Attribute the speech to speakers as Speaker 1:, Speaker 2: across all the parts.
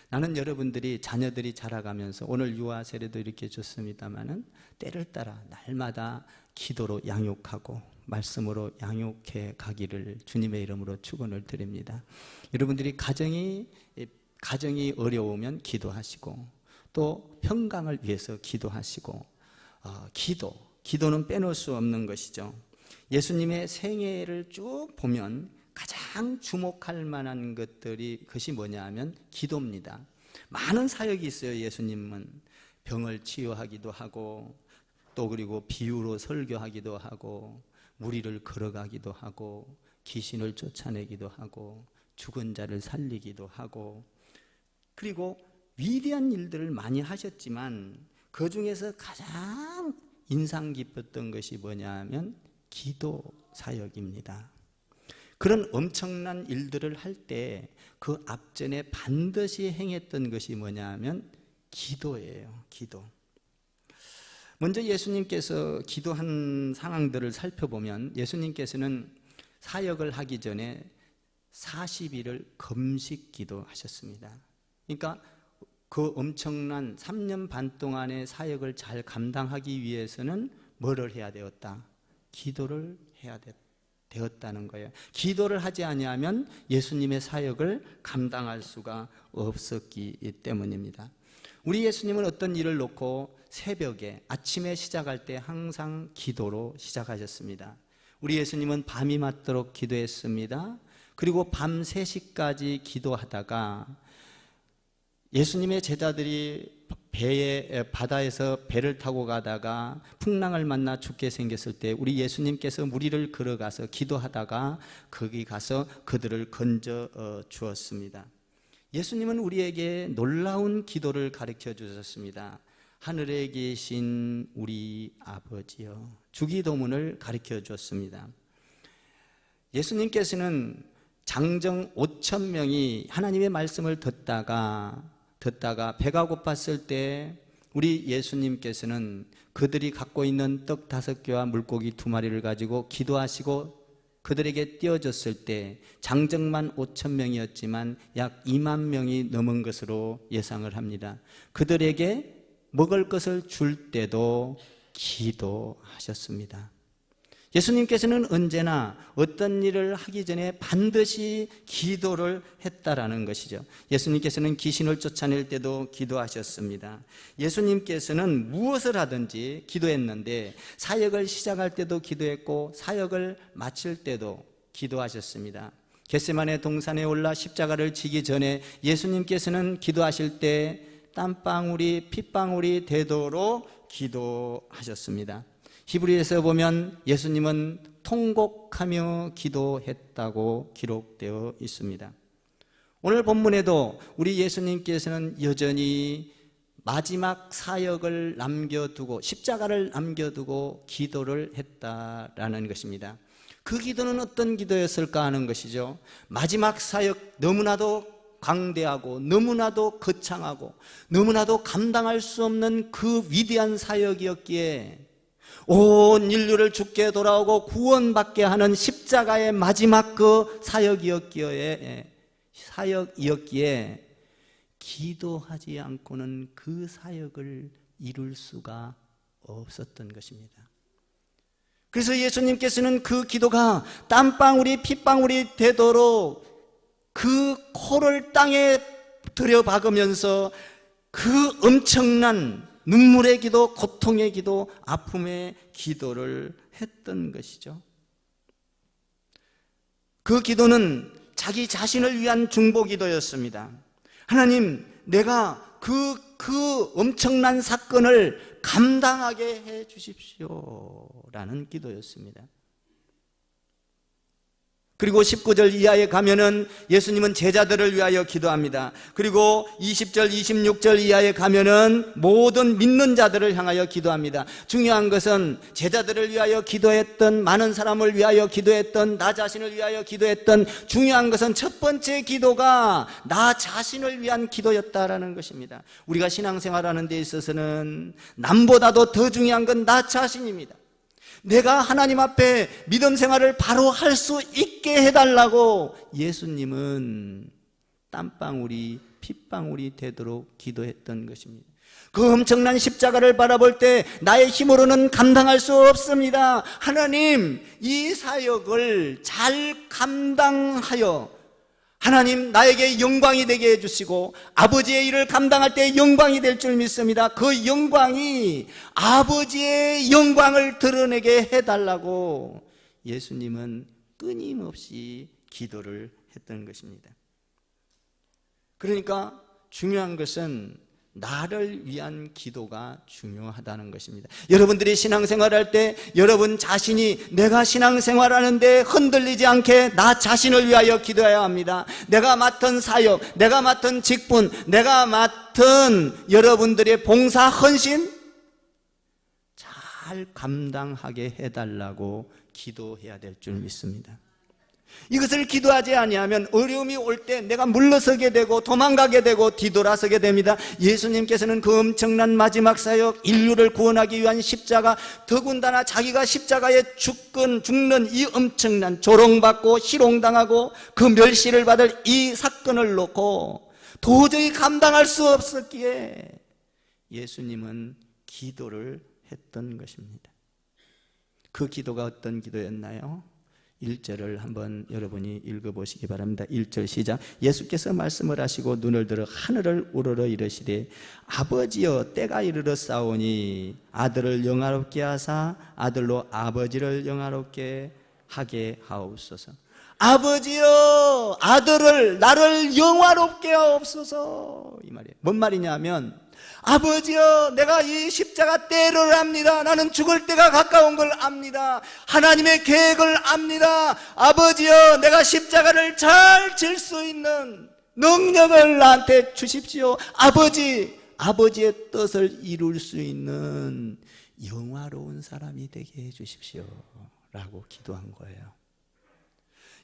Speaker 1: 나는 여러분들이 자녀들이 자라가면서 오늘 유아 세례도 이렇게 줬습니다마는 때를 따라 날마다 기도로 양육하고 말씀으로 양육해 가기를 주님의 이름으로 축원을 드립니다. 여러분들이 가정이 어려우면 기도하시고 또 평강을 위해서 기도하시고 기도는 빼놓을 수 없는 것이죠. 예수님의 생애를 쭉 보면 가장 주목할 만한 것이 뭐냐 하면 기도입니다. 많은 사역이 있어요. 예수님은 병을 치유하기도 하고 또 그리고 비유로 설교하기도 하고 무리를 걸어가기도 하고 귀신을 쫓아내기도 하고 죽은 자를 살리기도 하고 그리고 위대한 일들을 많이 하셨지만 그 중에서 가장 인상 깊었던 것이 뭐냐 하면 기도 사역입니다. 그런 엄청난 일들을 할 때 그 앞전에 반드시 행했던 것이 뭐냐 하면 기도예요. 기도. 먼저 예수님께서 기도한 상황들을 살펴보면 예수님께서는 사역을 하기 전에 40일을 금식 기도하셨습니다. 그러니까 그 엄청난 3년 반 동안의 사역을 잘 감당하기 위해서는 뭐를 해야 되었다? 기도를 해야 되었다는 거예요. 기도를 하지 아니하면 예수님의 사역을 감당할 수가 없었기 때문입니다. 우리 예수님은 어떤 일을 놓고 새벽에 아침에 시작할 때 항상 기도로 시작하셨습니다. 우리 예수님은 밤이 맞도록 기도했습니다. 그리고 밤 3시까지 기도하다가 예수님의 제자들이 바다에서 배를 타고 가다가 풍랑을 만나 죽게 생겼을 때 우리 예수님께서 무리를 걸어가서 기도하다가 거기 가서 그들을 건져 주었습니다. 예수님은 우리에게 놀라운 기도를 가르쳐 주셨습니다. 하늘에 계신 우리 아버지여, 주기도문을 가르쳐 주었습니다. 예수님께서는 장정 5,000명이 하나님의 말씀을 듣다가 배가 고팠을 때 우리 예수님께서는 그들이 갖고 있는 떡 5개와 물고기 2마리를 가지고 기도하시고 그들에게 띄워줬을 때 장정만 5,000명이었지만 약 2만 명이 넘은 것으로 예상을 합니다. 그들에게 먹을 것을 줄 때도 기도하셨습니다. 예수님께서는 언제나 어떤 일을 하기 전에 반드시 기도를 했다라는 것이죠. 예수님께서는 귀신을 쫓아낼 때도 기도하셨습니다. 예수님께서는 무엇을 하든지 기도했는데 사역을 시작할 때도 기도했고 사역을 마칠 때도 기도하셨습니다. 겟세마네 동산에 올라 십자가를 지기 전에 예수님께서는 기도하실 때 땀방울이 핏방울이 되도록 기도하셨습니다. 히브리에서 보면 예수님은 통곡하며 기도했다고 기록되어 있습니다. 오늘 본문에도 우리 예수님께서는 여전히 마지막 사역을 남겨두고 십자가를 남겨두고 기도를 했다라는 것입니다. 그 기도는 어떤 기도였을까 하는 것이죠. 마지막 사역 너무나도 강대하고 너무나도 거창하고 너무나도 감당할 수 없는 그 위대한 사역이었기에 온 인류를 주께 돌아오고 구원받게 하는 십자가의 마지막 그 사역이었기에 기도하지 않고는 그 사역을 이룰 수가 없었던 것입니다. 그래서 예수님께서는 그 기도가 땀방울이 핏방울이 되도록 그 코를 땅에 들여박으면서 그 엄청난 눈물의 기도, 고통의 기도, 아픔의 기도를 했던 것이죠. 그 기도는 자기 자신을 위한 중보 기도였습니다. 하나님, 내가 그 엄청난 사건을 감당하게 해 주십시오라는 기도였습니다. 그리고 19절 이하에 가면은 예수님은 제자들을 위하여 기도합니다. 그리고 20절, 26절 이하에 가면은 모든 믿는 자들을 향하여 기도합니다. 중요한 것은 제자들을 위하여 기도했던, 많은 사람을 위하여 기도했던, 나 자신을 위하여 기도했던, 중요한 것은 첫 번째 기도가 나 자신을 위한 기도였다라는 것입니다. 우리가 신앙생활하는 데 있어서는 남보다도 더 중요한 건 나 자신입니다. 내가 하나님 앞에 믿음 생활을 바로 할 수 있게 해달라고 예수님은 땀방울이 핏방울이 되도록 기도했던 것입니다. 그 엄청난 십자가를 바라볼 때 나의 힘으로는 감당할 수 없습니다. 하나님, 이 사역을 잘 감당하여 하나님 나에게 영광이 되게 해주시고 아버지의 일을 감당할 때 영광이 될 줄 믿습니다. 그 영광이 아버지의 영광을 드러내게 해달라고 예수님은 끊임없이 기도를 했던 것입니다. 그러니까 중요한 것은 나를 위한 기도가 중요하다는 것입니다. 여러분들이 신앙생활할 때 여러분 자신이 내가 신앙생활하는데 흔들리지 않게 나 자신을 위하여 기도해야 합니다. 내가 맡은 사역, 내가 맡은 직분, 내가 맡은 여러분들의 봉사 헌신 잘 감당하게 해달라고 기도해야 될 줄 믿습니다. 이것을 기도하지 아니하면 어려움이 올 때 내가 물러서게 되고 도망가게 되고 뒤돌아서게 됩니다. 예수님께서는 그 엄청난 마지막 사역, 인류를 구원하기 위한 십자가, 더군다나 자기가 십자가에 죽는 이 엄청난 조롱받고 희롱당하고 그 멸시를 받을 이 사건을 놓고 도저히 감당할 수 없었기에 예수님은 기도를 했던 것입니다. 그 기도가 어떤 기도였나요? 1절을 한번 여러분이 읽어보시기 바랍니다. 1절 시작. 예수께서 말씀을 하시고 눈을 들어 하늘을 우러러 이르시되 아버지여 때가 이르러 싸우니 아들을 영화롭게 하사 아들로 아버지를 영화롭게 하게 하옵소서. 아버지여 아들을 나를 영화롭게 하옵소서. 이 말이에요. 뭔 말이냐면 아버지여 내가 이 십자가 때를 압니다. 나는 죽을 때가 가까운 걸 압니다. 하나님의 계획을 압니다. 아버지여 내가 십자가를 잘 질 수 있는 능력을 나한테 주십시오. 아버지의 뜻을 이룰 수 있는 영화로운 사람이 되게 해주십시오 라고 기도한 거예요.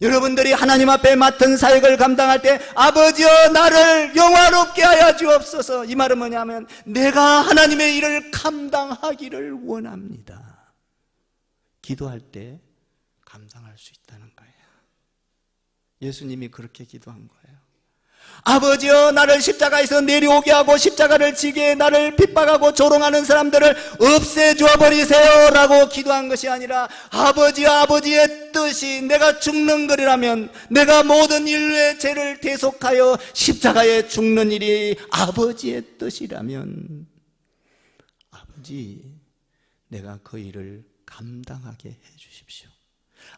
Speaker 1: 여러분들이 하나님 앞에 맡은 사역을 감당할 때 아버지여 나를 영화롭게 하여 주옵소서. 이 말은 뭐냐면 내가 하나님의 일을 감당하기를 원합니다. 기도할 때 감당할 수 있다는 거예요. 예수님이 그렇게 기도한 거예요. 아버지여 나를 십자가에서 내려오게 하고 십자가를 지게 나를 핍박하고 조롱하는 사람들을 없애줘 버리세요 라고 기도한 것이 아니라 아버지여 아버지의 뜻이 내가 죽는 것이라면 내가 모든 인류의 죄를 대속하여 십자가에 죽는 일이 아버지의 뜻이라면 아버지 내가 그 일을 감당하게 해주십시오.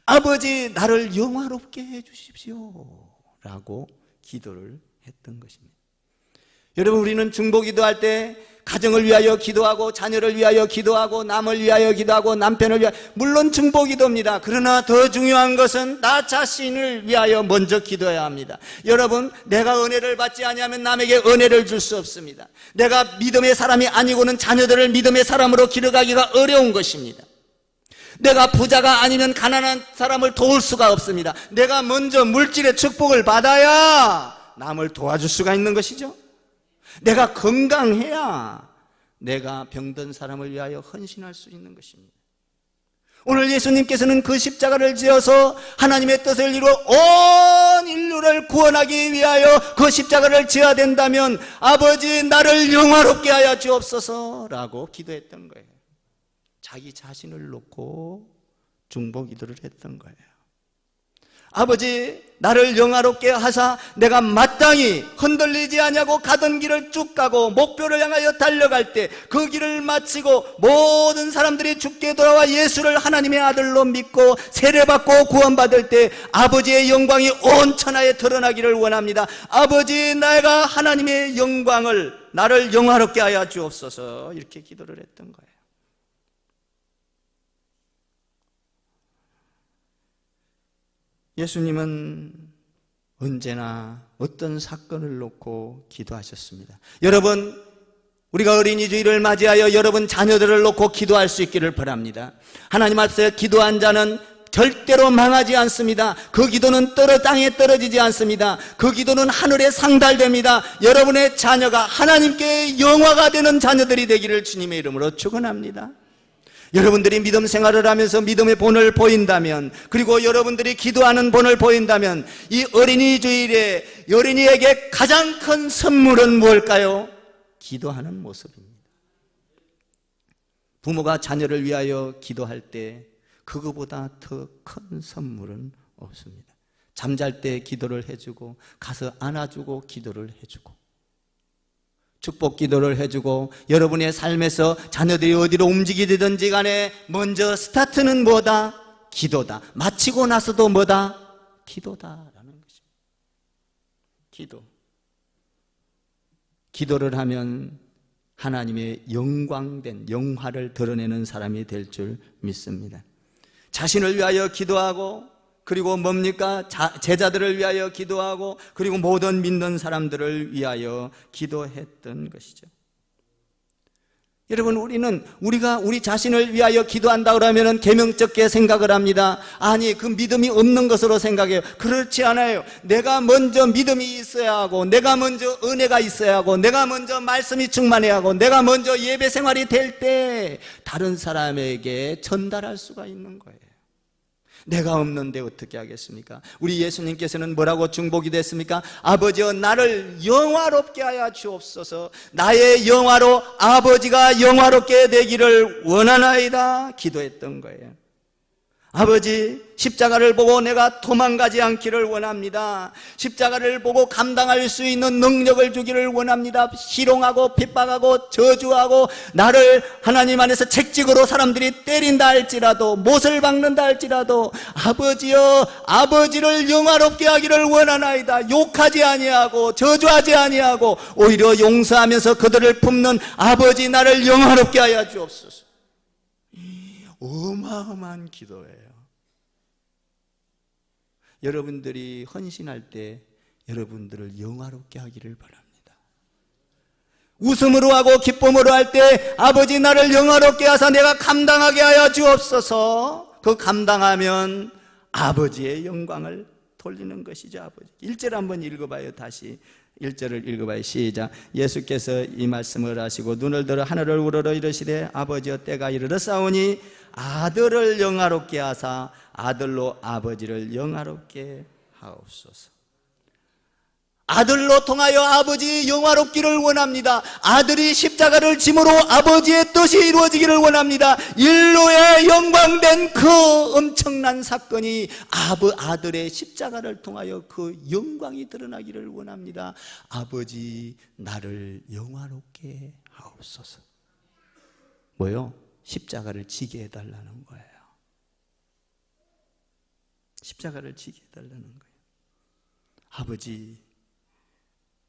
Speaker 1: 아버지 나를 영화롭게 해주십시오 라고 기도를 했던 것입니다. 여러분 우리는 중보기도할 때 가정을 위하여 기도하고 자녀를 위하여 기도하고 남을 위하여 기도하고 남편을 위하여 물론 중보기도입니다. 그러나 더 중요한 것은 나 자신을 위하여 먼저 기도해야 합니다. 여러분 내가 은혜를 받지 아니하면 남에게 은혜를 줄 수 없습니다. 내가 믿음의 사람이 아니고는 자녀들을 믿음의 사람으로 기르기가 어려운 것입니다. 내가 부자가 아니면 가난한 사람을 도울 수가 없습니다. 내가 먼저 물질의 축복을 받아야 남을 도와줄 수가 있는 것이죠. 내가 건강해야 내가 병든 사람을 위하여 헌신할 수 있는 것입니다. 오늘 예수님께서는 그 십자가를 지어서 하나님의 뜻을 이루어 온 인류를 구원하기 위하여 그 십자가를 지어야 된다면 아버지 나를 영화롭게 하여 주옵소서 라고 기도했던 거예요. 자기 자신을 놓고 중보기도를 했던 거예요. 아버지 나를 영화롭게 하사 내가 마땅히 흔들리지 아니하고 가던 길을 쭉 가고 목표를 향하여 달려갈 때 그 길을 마치고 모든 사람들이 주께 돌아와 예수를 하나님의 아들로 믿고 세례받고 구원받을 때 아버지의 영광이 온 천하에 드러나기를 원합니다. 아버지 내가 하나님의 영광을 나를 영화롭게 하여 주옵소서 이렇게 기도를 했던 거예요. 예수님은 언제나 어떤 사건을 놓고 기도하셨습니다. 여러분 우리가 어린이 주일을 맞이하여 여러분 자녀들을 놓고 기도할 수 있기를 바랍니다. 하나님 앞에 기도한 자는 절대로 망하지 않습니다. 그 기도는 땅에 떨어지지 않습니다. 그 기도는 하늘에 상달됩니다. 여러분의 자녀가 하나님께 영화가 되는 자녀들이 되기를 주님의 이름으로 축원합니다. 여러분들이 믿음 생활을 하면서 믿음의 본을 보인다면, 그리고 여러분들이 기도하는 본을 보인다면, 이 어린이 주일에 어린이에게 가장 큰 선물은 무엇일까요? 기도하는 모습입니다. 부모가 자녀를 위하여 기도할 때 그거보다 더 큰 선물은 없습니다. 잠잘 때 기도를 해주고, 가서 안아주고 기도를 해주고, 축복 기도를 해주고, 여러분의 삶에서 자녀들이 어디로 움직이든지 간에 먼저 스타트는 뭐다? 기도다. 마치고 나서도 뭐다? 기도다라는 것입니다. 기도를 하면 하나님의 영광된 영화를 드러내는 사람이 될 줄 믿습니다. 자신을 위하여 기도하고, 그리고 뭡니까? 제자들을 위하여 기도하고, 그리고 모든 믿는 사람들을 위하여 기도했던 것이죠. 여러분, 우리가 우리 자신을 위하여 기도한다 그러면 계명적게 생각을 합니다. 아니, 그 믿음이 없는 것으로 생각해요. 그렇지 않아요. 내가 먼저 믿음이 있어야 하고, 내가 먼저 은혜가 있어야 하고, 내가 먼저 말씀이 충만해야 하고, 내가 먼저 예배 생활이 될 때 다른 사람에게 전달할 수가 있는 거예요. 내가 없는데 어떻게 하겠습니까? 우리 예수님께서는 뭐라고 중보기 됐습니까? 아버지여, 나를 영화롭게 하여 주옵소서. 나의 영화로 아버지가 영화롭게 되기를 원하나이다 기도했던 거예요. 아버지, 십자가를 보고 내가 도망가지 않기를 원합니다. 십자가를 보고 감당할 수 있는 능력을 주기를 원합니다. 희롱하고 핍박하고 저주하고 나를 하나님 안에서 책직으로 사람들이 때린다 할지라도, 못을 박는다 할지라도, 아버지여, 아버지를 영화롭게 하기를 원하나이다. 욕하지 아니하고 저주하지 아니하고 오히려 용서하면서 그들을 품는 아버지, 나를 영화롭게 하여 주옵소서. 어마어마한 기도예요. 여러분들이 헌신할 때 여러분들을 영화롭게 하기를 바랍니다. 웃음으로 하고 기쁨으로 할 때 아버지, 나를 영화롭게 하사 내가 감당하게 하여 주옵소서. 그 감당하면 아버지의 영광을 돌리는 것이죠. 아버지. 1절 한번 읽어봐요. 다시 1절을 읽어봐요. 시작. 예수께서 이 말씀을 하시고 눈을 들어 하늘을 우러러 이르시되 아버지여, 때가 이르렀사오니 아들을 영화롭게 하사 아들로 아버지를 영화롭게 하옵소서. 아들로 통하여 아버지 영화롭기를 원합니다. 아들이 십자가를 짐으로 아버지의 뜻이 이루어지기를 원합니다. 인류의 영광된 그 엄청난 사건이 아들의 십자가를 통하여 그 영광이 드러나기를 원합니다. 아버지, 나를 영화롭게 하옵소서. 뭐요? 십자가를 지게 해달라는 거예요. 십자가를 지게 해달라는 거예요. 아버지,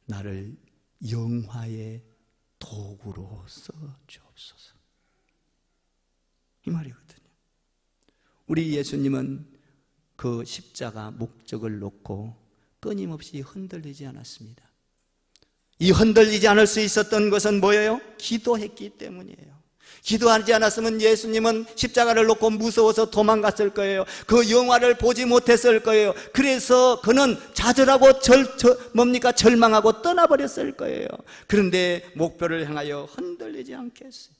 Speaker 1: 나를 영화의 도구로 써주옵소서. 이 말이거든요. 우리 예수님은 그 십자가 목적을 놓고 끊임없이 흔들리지 않았습니다. 이 흔들리지 않을 수 있었던 것은 뭐예요? 기도했기 때문이에요. 기도하지 않았으면 예수님은 십자가를 놓고 무서워서 도망갔을 거예요. 그 영화를 보지 못했을 거예요. 그래서 그는 좌절하고 절망하고 떠나버렸을 거예요. 그런데 목표를 향하여 흔들리지 않겠어요.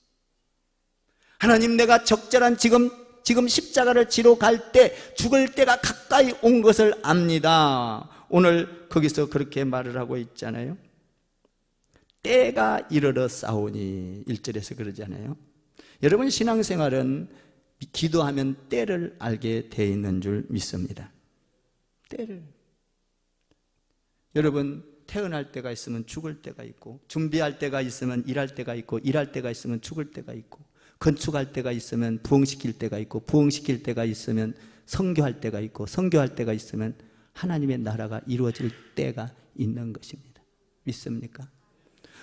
Speaker 1: 하나님, 내가 적절한 지금 십자가를 지러 갈 때 죽을 때가 가까이 온 것을 압니다. 오늘 거기서 그렇게 말을 하고 있잖아요. 때가 이르렀사오니 1절에서 그러잖아요. 여러분, 신앙생활은 기도하면 때를 알게 돼 있는 줄 믿습니다. 때를. 여러분, 태어날 때가 있으면 죽을 때가 있고, 준비할 때가 있으면 일할 때가 있고, 일할 때가 있으면 죽을 때가 있고, 건축할 때가 있으면 부흥시킬 때가 있고, 부흥시킬 때가 있으면 선교할 때가 있고, 선교할 때가 있으면 하나님의 나라가 이루어질 때가 있는 것입니다. 믿습니까?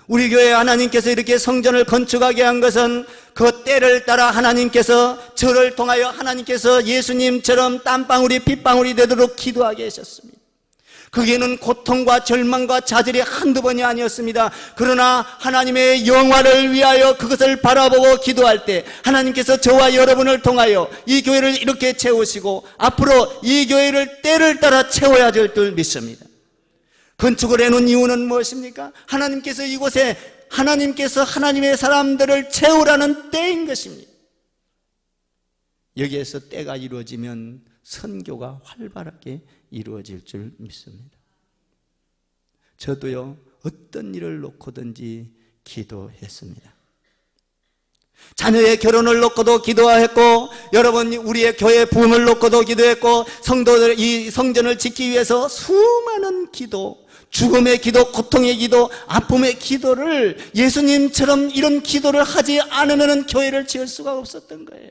Speaker 1: 우리 교회 하나님께서 이렇게 성전을 건축하게 한 것은 그 때를 따라 하나님께서 저를 통하여 하나님께서 예수님처럼 땀방울이 핏방울이 되도록 기도하게 하셨습니다. 그게는 고통과 절망과 좌절이 한두 번이 아니었습니다. 그러나 하나님의 영화를 위하여 그것을 바라보고 기도할 때 하나님께서 저와 여러분을 통하여 이 교회를 이렇게 채우시고 앞으로 이 교회를 때를 따라 채워야 될 줄 믿습니다. 건축을 해놓은 이유는 무엇입니까? 하나님께서 이곳에 하나님께서 하나님의 사람들을 채우라는 때인 것입니다. 여기에서 때가 이루어지면 선교가 활발하게 이루어질 줄 믿습니다. 저도요, 어떤 일을 놓고든지 기도했습니다. 자녀의 결혼을 놓고도 기도했고, 여러분 우리의 교회 부흥을 놓고도 기도했고, 성도들 이 성전을 짓기 위해서 수많은 기도, 죽음의 기도, 고통의 기도, 아픔의 기도를, 예수님처럼 이런 기도를 하지 않으면 교회를 지을 수가 없었던 거예요.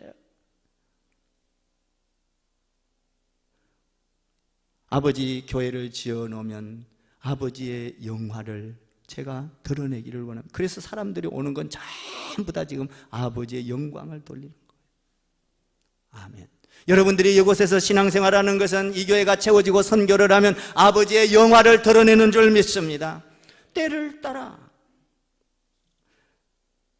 Speaker 1: 아버지 교회를 지어 놓으면 아버지의 영화를 제가 드러내기를 원합니다. 그래서 사람들이 오는 건 전부 다 지금 아버지의 영광을 돌리는 거예요. 아멘. 여러분들이 이곳에서 신앙생활하는 것은 이 교회가 채워지고 선교를 하면 아버지의 영화를 드러내는 줄 믿습니다. 때를 따라.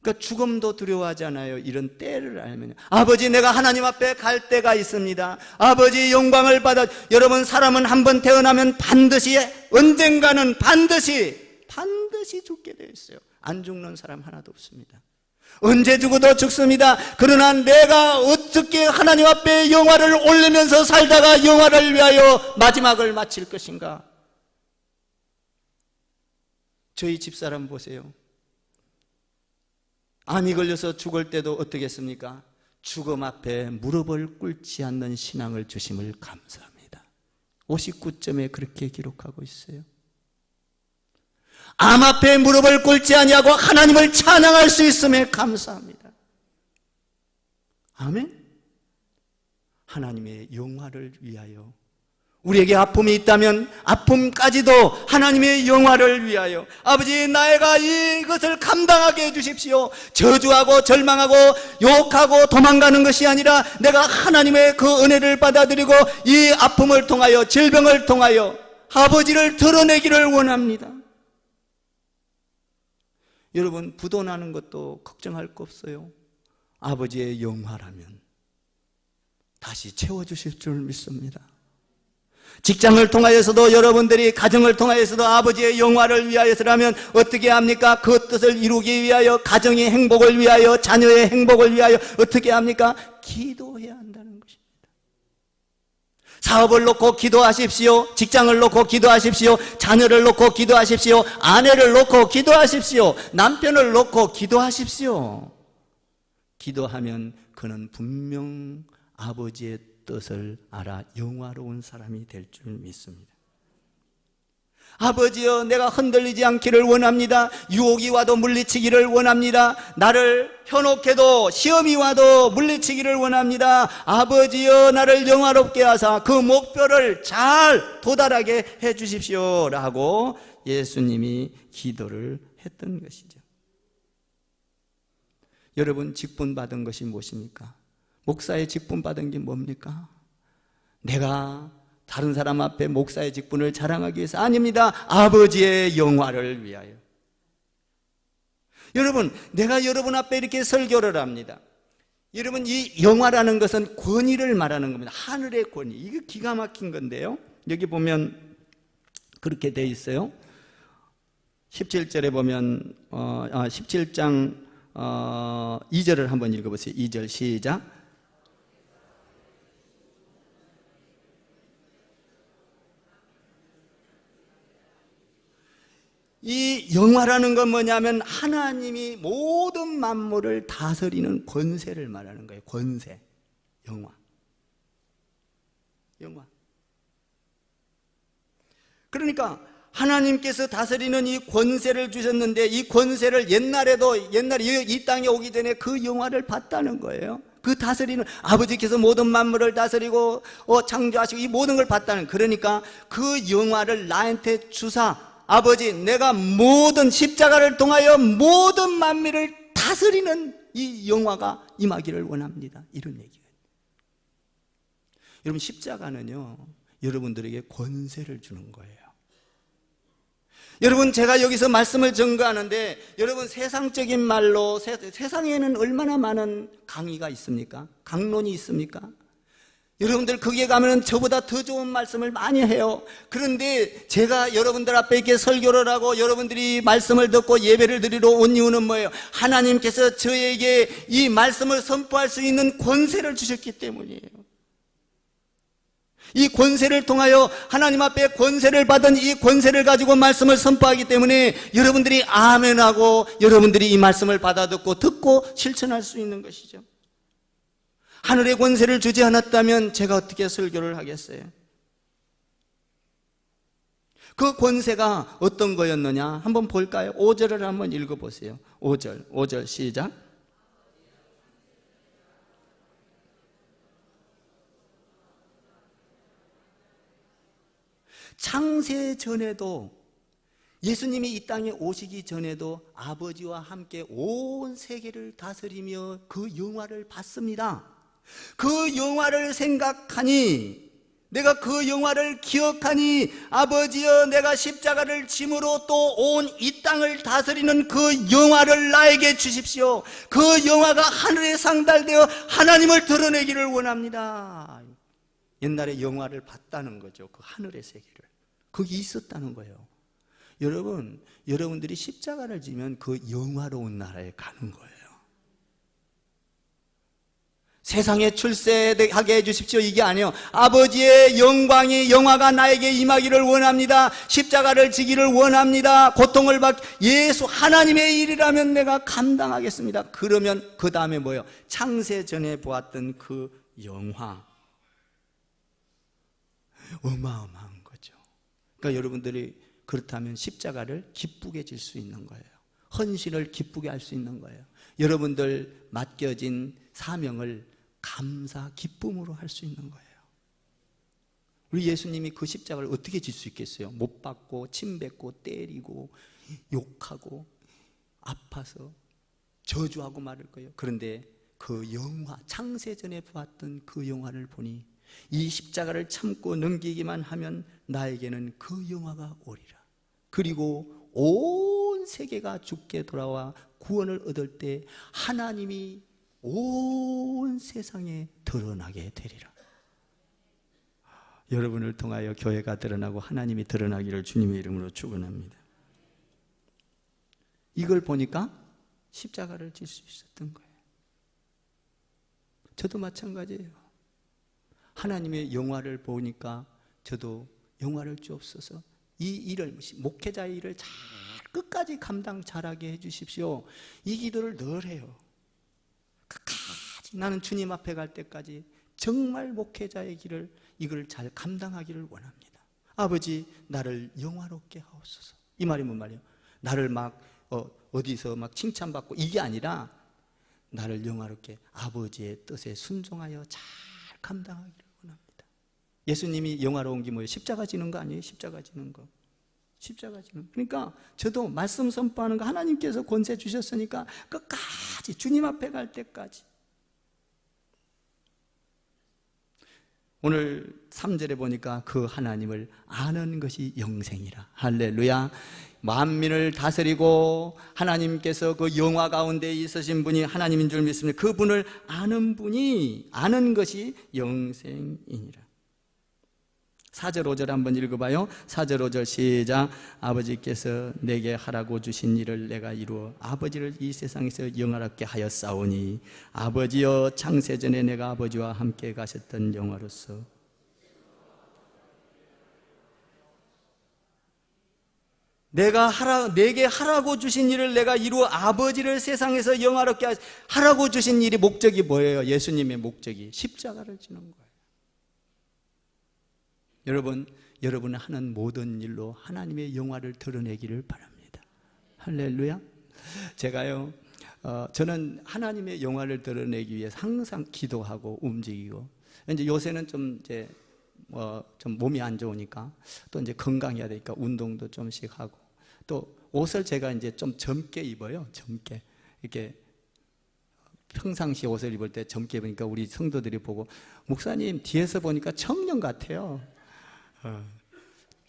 Speaker 1: 그러니까 죽음도 두려워하잖아요. 이런 때를 알면. 아버지, 내가 하나님 앞에 갈 때가 있습니다. 아버지 영광을 받아. 여러분, 사람은 한번 태어나면 반드시, 언젠가는 반드시 죽게 되어 있어요. 안 죽는 사람 하나도 없습니다. 언제 죽어도 죽습니다. 그러나 내가 어떻게 하나님 앞에 영화를 올리면서 살다가 영화를 위하여 마지막을 마칠 것인가? 저희 집사람 보세요. 암이 걸려서 죽을 때도 어떻게 했습니까? 죽음 앞에 무릎을 꿇지 않는 신앙을 주심을 감사합니다. 59점에 그렇게 기록하고 있어요. 암 앞에 무릎을 꿇지 아니하고 하나님을 찬양할 수 있음에 감사합니다. 아멘. 하나님의 영화를 위하여, 우리에게 아픔이 있다면 아픔까지도 하나님의 영화를 위하여, 아버지, 나이가 이것을 감당하게 해주십시오. 저주하고 절망하고 욕하고 도망가는 것이 아니라 내가 하나님의 그 은혜를 받아들이고 이 아픔을 통하여, 질병을 통하여 아버지를 드러내기를 원합니다. 여러분, 부도 나는 것도 걱정할 거 없어요. 아버지의 영화라면 다시 채워주실 줄 믿습니다. 직장을 통하여서도, 여러분들이 가정을 통하여서도 아버지의 영화를 위하여서라면 어떻게 합니까? 그 뜻을 이루기 위하여, 가정의 행복을 위하여, 자녀의 행복을 위하여 어떻게 합니까? 기도해야 한다는 것입니다. 사업을 놓고 기도하십시오. 직장을 놓고 기도하십시오. 자녀를 놓고 기도하십시오. 아내를 놓고 기도하십시오. 남편을 놓고 기도하십시오. 기도하면 그는 분명 아버지의 뜻을 알아 영화로운 사람이 될 줄 믿습니다. 아버지여, 내가 흔들리지 않기를 원합니다. 유혹이 와도 물리치기를 원합니다. 나를 현혹해도 시험이 와도 물리치기를 원합니다. 아버지여, 나를 영화롭게 하사 그 목표를 잘 도달하게 해 주십시오 라고 예수님이 기도를 했던 것이죠. 여러분, 직분 받은 것이 무엇입니까? 목사의 직분 받은 게 뭡니까? 내가 다른 사람 앞에 목사의 직분을 자랑하기 위해서 아닙니다. 아버지의 영화를 위하여. 여러분, 내가 여러분 앞에 이렇게 설교를 합니다. 여러분, 이 영화라는 것은 권위를 말하는 겁니다. 하늘의 권위. 이거 기가 막힌 건데요. 여기 보면 그렇게 돼 있어요. 17절에 보면 17장 2절을 한번 읽어보세요. 2절 시작. 이 영화라는 건 뭐냐면 하나님이 모든 만물을 다스리는 권세를 말하는 거예요. 권세, 영화. 그러니까 하나님께서 다스리는 이 권세를 주셨는데, 이 권세를 옛날에 이 땅에 오기 전에 그 영화를 봤다는 거예요. 그 다스리는 아버지께서 모든 만물을 다스리고 창조하시고 이 모든 걸 봤다는, 그러니까 그 영화를 나한테 주사, 아버지, 내가 모든 십자가를 통하여 모든 만민을 다스리는 이 영화가 임하기를 원합니다. 이런 얘기예요. 여러분, 십자가는요, 여러분들에게 권세를 주는 거예요. 여러분, 제가 여기서 말씀을 전가하는데, 여러분, 세상적인 말로, 세상에는 얼마나 많은 강의가 있습니까? 강론이 있습니까? 여러분들 거기에 가면 저보다 더 좋은 말씀을 많이 해요. 그런데 제가 여러분들 앞에 이렇게 설교를 하고 여러분들이 말씀을 듣고 예배를 드리러 온 이유는 뭐예요? 하나님께서 저에게 이 말씀을 선포할 수 있는 권세를 주셨기 때문이에요. 이 권세를 통하여 하나님 앞에 권세를 받은 이 권세를 가지고 말씀을 선포하기 때문에 여러분들이 아멘하고 여러분들이 이 말씀을 받아듣고 듣고 실천할 수 있는 것이죠. 하늘의 권세를 주지 않았다면 제가 어떻게 설교를 하겠어요? 그 권세가 어떤 거였느냐 한번 볼까요? 5절을 한번 읽어보세요. 5절 시작. 창세 전에도, 예수님이 이 땅에 오시기 전에도 아버지와 함께 온 세계를 다스리며 그 영화를 봤습니다. 그 영화를 생각하니, 내가 그 영화를 기억하니, 아버지여 내가 십자가를 짐으로 또 온 이 땅을 다스리는 그 영화를 나에게 주십시오. 그 영화가 하늘에 상달되어 하나님을 드러내기를 원합니다. 옛날에 영화를 봤다는 거죠. 그 하늘의 세계를. 거기 있었다는 거예요. 여러분들이 십자가를 지면 그 영화로운 나라에 가는 거예요. 세상에 출세하게 해주십시오 이게 아니에요. 아버지의 영화가 나에게 임하기를 원합니다. 십자가를 지기를 원합니다. 고통을 예수 하나님의 일이라면 내가 감당하겠습니다. 그러면 그 다음에 뭐예요? 창세 전에 보았던 그 영화, 어마어마한 거죠. 그러니까 여러분들이 그렇다면 십자가를 기쁘게 질 수 있는 거예요. 헌신을 기쁘게 할 수 있는 거예요. 여러분들 맡겨진 사명을 감사, 기쁨으로 할 수 있는 거예요. 우리 예수님이 그 십자가를 어떻게 질 수 있겠어요? 못 박고, 침 뱉고, 때리고, 욕하고, 아파서 저주하고 말을 거예요. 그런데 그 영화, 창세전에 보았던 그 영화를 보니 이 십자가를 참고 넘기기만 하면 나에게는 그 영화가 오리라. 그리고 온 세계가 주께 돌아와 구원을 얻을 때 하나님이 온 세상에 드러나게 되리라. 여러분을 통하여 교회가 드러나고 하나님이 드러나기를 주님의 이름으로 축원합니다. 이걸 보니까 십자가를 질 수 있었던 거예요. 저도 마찬가지예요. 하나님의 영화를 보니까 저도 영화를 주옵소서, 이 일을, 목회자의 일을 잘 끝까지 감당 잘하게 해주십시오. 이 기도를 늘 해요. 끝까지 나는 주님 앞에 갈 때까지 정말 목회자의 길을, 이걸 잘 감당하기를 원합니다. 아버지 나를 영화롭게 하옵소서. 이 말이 뭔 말이에요? 나를 막 어디서 막 칭찬받고 이게 아니라 나를 영화롭게 아버지의 뜻에 순종하여 잘 감당하기를 원합니다. 예수님이 영화로운 게 뭐예요? 십자가 지는 거 아니에요? 십자가 지는 거. 십자가 지는. 그러니까 저도 말씀 선포하는 거 하나님께서 권세 주셨으니까 끝까지 주님 앞에 갈 때까지. 오늘 3절에 보니까 그 하나님을 아는 것이 영생이라. 할렐루야. 만민을 다스리고 하나님께서 그 영화 가운데 있으신 분이 하나님인 줄 믿습니다. 그분을 아는 분이, 아는 것이 영생이니라. 4절 5절 한번 읽어봐요. 4절 5절 시작. 아버지께서 내게 하라고 주신 일을 내가 이루어 아버지를 이 세상에서 영화롭게 하였사오니 아버지여 창세전에 내가 아버지와 함께 가셨던 영화로서 내게 하라고 주신 일을 내가 이루어 아버지를 세상에서 영화롭게 하라고 주신 일이 목적이 뭐예요? 예수님의 목적이 십자가를 지는 거예요. 여러분이 하는 모든 일로 하나님의 영화를 드러내기를 바랍니다. 할렐루야. 제가요, 저는 하나님의 영화를 드러내기 위해서 항상 기도하고 움직이고, 이제 요새는 좀 몸이 안 좋으니까 또 이제 건강해야 되니까 운동도 좀씩 하고, 또 옷을 제가 이제 좀 젊게 입어요. 젊게 이렇게. 평상시 옷을 입을 때 젊게 입으니까 우리 성도들이 보고, 목사님 뒤에서 보니까 청년 같아요.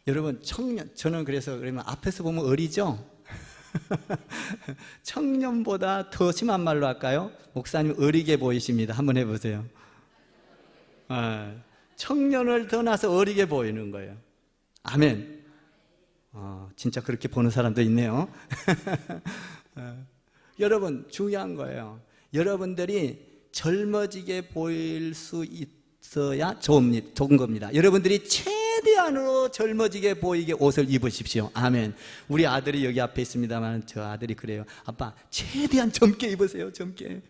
Speaker 1: 여러분 청년, 저는 그러면 앞에서 보면 어리죠? 청년보다 더 심한 말로 할까요? 목사님 어리게 보이십니다. 한번 해보세요. 청년을 떠나서 어리게 보이는 거예요. 아멘. 진짜 그렇게 보는 사람도 있네요. 여러분, 중요한 거예요. 여러분들이 젊어지게 보일 수 있어야 좋은 겁니다. 여러분들이 최대한으로 젊어지게 보이게 옷을 입으십시오. 아멘. 우리 아들이 여기 앞에 있습니다만 저 아들이 그래요. 아빠, 최대한 젊게 입으세요. 젊게.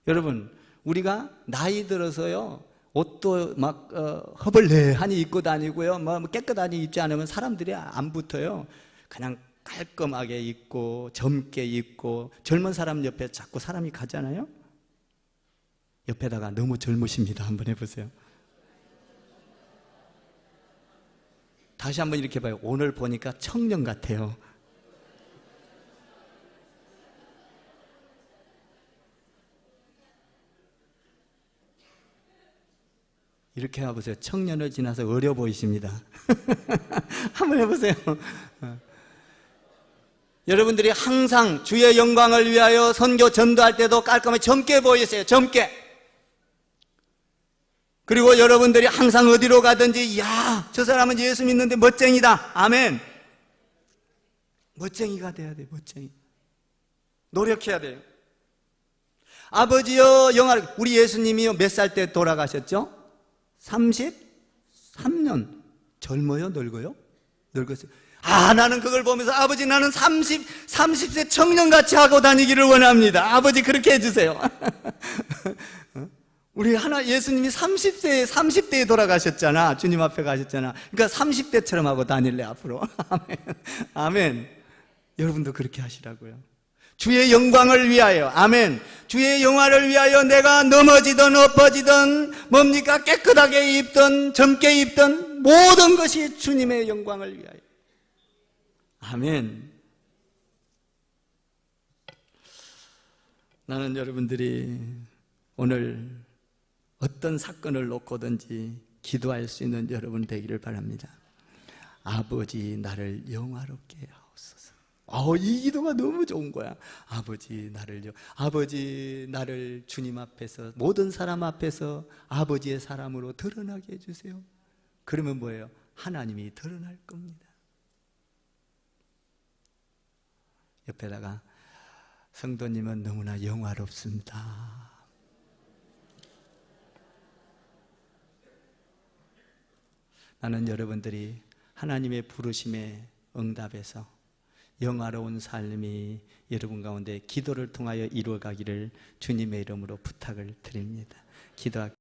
Speaker 1: 여러분, 우리가 나이 들어서요, 옷도 막 허벌레하니 입고 다니고요, 뭐 깨끗하니 입지 않으면 사람들이 안 붙어요. 그냥 깔끔하게 입고 젊게 입고 젊은 사람 옆에 자꾸 사람이 가잖아요. 옆에다가 너무 젊으십니다 한번 해보세요. 다시 한번 이렇게 봐요. 오늘 보니까 청년 같아요. 이렇게 해보세요. 청년을 지나서 어려 보이십니다. 한번 해보세요. 여러분들이 항상 주의 영광을 위하여 선교 전도할 때도 깔끔하게 젊게 보이세요. 젊게. 그리고 여러분들이 항상 어디로 가든지, 야, 저 사람은 예수 믿는데 멋쟁이다. 아멘. 멋쟁이가 돼야 돼요. 멋쟁이. 노력해야 돼요. 아버지여 영화를, 우리 예수님이요 몇 살 때 돌아가셨죠? 33년. 젊어요? 늙어요? 늙었어요. 나는 그걸 보면서 아버지, 나는 30세 청년같이 하고 다니기를 원합니다. 아버지, 그렇게 해주세요. 우리 예수님이 30대에 돌아가셨잖아. 주님 앞에 가셨잖아. 그러니까 30대처럼 하고 다닐래, 앞으로. 아멘. 아멘. 여러분도 그렇게 하시라고요. 주의 영광을 위하여, 아멘. 주의 영화를 위하여 내가 넘어지든 엎어지든 뭡니까? 깨끗하게 입든 젊게 입든 모든 것이 주님의 영광을 위하여. 아멘. 나는 여러분들이 오늘 어떤 사건을 놓고든지 기도할 수 있는 여러분 되기를 바랍니다. 아버지, 나를 영화롭게 하옵소서. 이 기도가 너무 좋은 거야. 아버지, 나를 주님 앞에서, 모든 사람 앞에서 아버지의 사람으로 드러나게 해주세요. 그러면 뭐예요? 하나님이 드러날 겁니다. 옆에다가, 성도님은 너무나 영화롭습니다. 나는 여러분들이 하나님의 부르심에 응답해서 영화로운 삶이 여러분 가운데 기도를 통하여 이루어가기를 주님의 이름으로 부탁을 드립니다. 기도할게요.